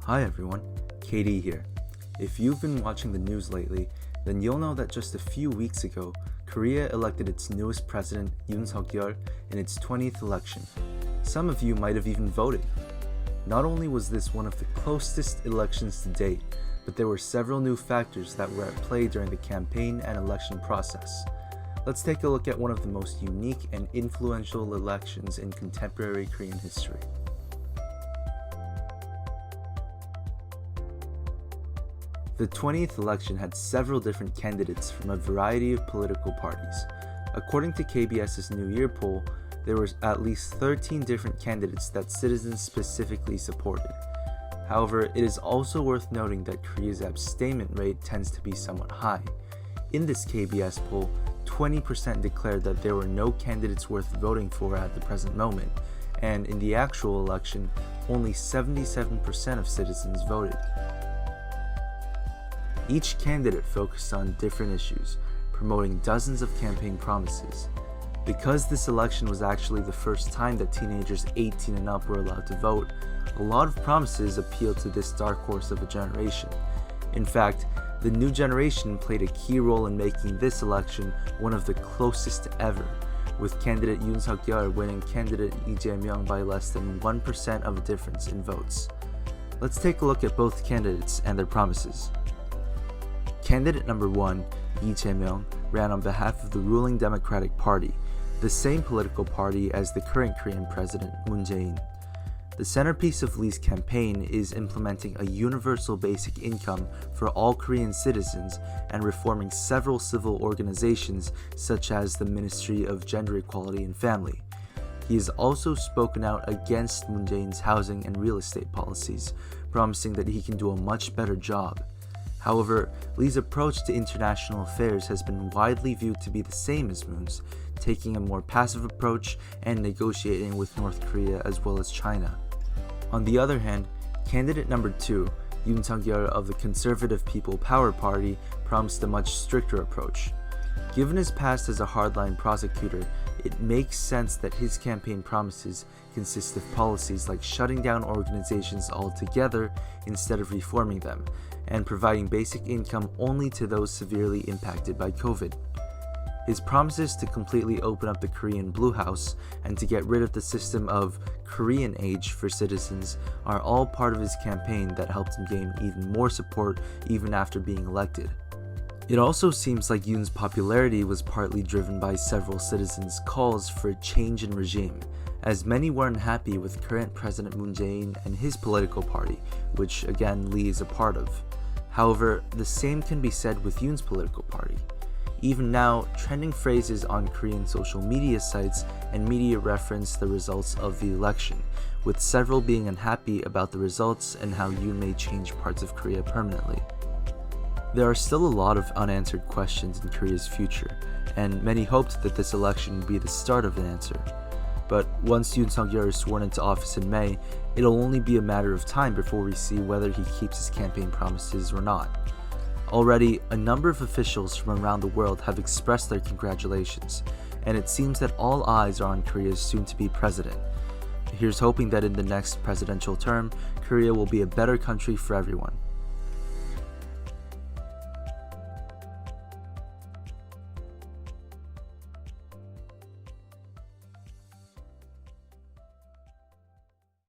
Hi everyone, KD here. If you've been watching the news lately, then you'll know that just a few weeks ago, Korea elected its newest president, Yoon Suk-yeol, in its 20th election. Some of you might have even voted. Not only was this one of the closest elections to date, but there were several new factors that were at play during the campaign and election process. Let's take a look at one of the most unique and influential elections in contemporary Korean history. The 20th election had several different candidates from a variety of political parties. According to KBS's New Year poll, there were at least 13 different candidates that citizens specifically supported. However, it is also worth noting that Korea's abstainment rate tends to be somewhat high. In this KBS poll, 20% declared that there were no candidates worth voting for at the present moment, and in the actual election, only 77% of citizens voted. Each candidate focused on different issues, promoting dozens of campaign promises. Because this election was actually the first time that teenagers 18 and up were allowed to vote, a lot of promises appealed to this dark horse of a generation. In fact, the new generation played a key role in making this election one of the closest ever, with candidate Yoon Suk-yeol winning candidate Lee Jae-myung by less than 1% of a difference in votes. Let's take a look at both candidates and their promises. Candidate number 1, Lee Jae-myung, ran on behalf of the ruling Democratic Party, the same political party as the current Korean president, Moon Jae-in. The centerpiece of Lee's campaign is implementing a universal basic income for all Korean citizens and reforming several civil organizations such as the Ministry of Gender Equality and Family. He has also spoken out against Moon Jae-in's housing and real estate policies, promising that he can do a much better job. However, Lee's approach to international affairs has been widely viewed to be the same as Moon's, taking a more passive approach and negotiating with North Korea as well as China. On the other hand, candidate number 2, Yoon Suk-yeol of the Conservative People Power Party, promised a much stricter approach. Given his past as a hardline prosecutor, it makes sense that his campaign promises consist of policies like shutting down organizations altogether instead of reforming them, and providing basic income only to those severely impacted by COVID. His promises to completely open up the Korean Blue House and to get rid of the system of Korean age for citizens are all part of his campaign that helped him gain even more support even after being elected. It also seems like Yoon's popularity was partly driven by several citizens' calls for a change in regime, as many were unhappy with current President Moon Jae-in and his political party, which again Lee is a part of. However, the same can be said with Yoon's political party. Even now, trending phrases on Korean social media sites and media reference the results of the election, with several being unhappy about the results and how Yoon may change parts of Korea permanently. There are still a lot of unanswered questions in Korea's future, and many hoped that this election would be the start of an answer. But once Yoon Suk-yeol is sworn into office in May, it'll only be a matter of time before we see whether he keeps his campaign promises or not. Already, a number of officials from around the world have expressed their congratulations, and it seems that all eyes are on Korea's soon-to-be president. Here's hoping that in the next presidential term, Korea will be a better country for everyone.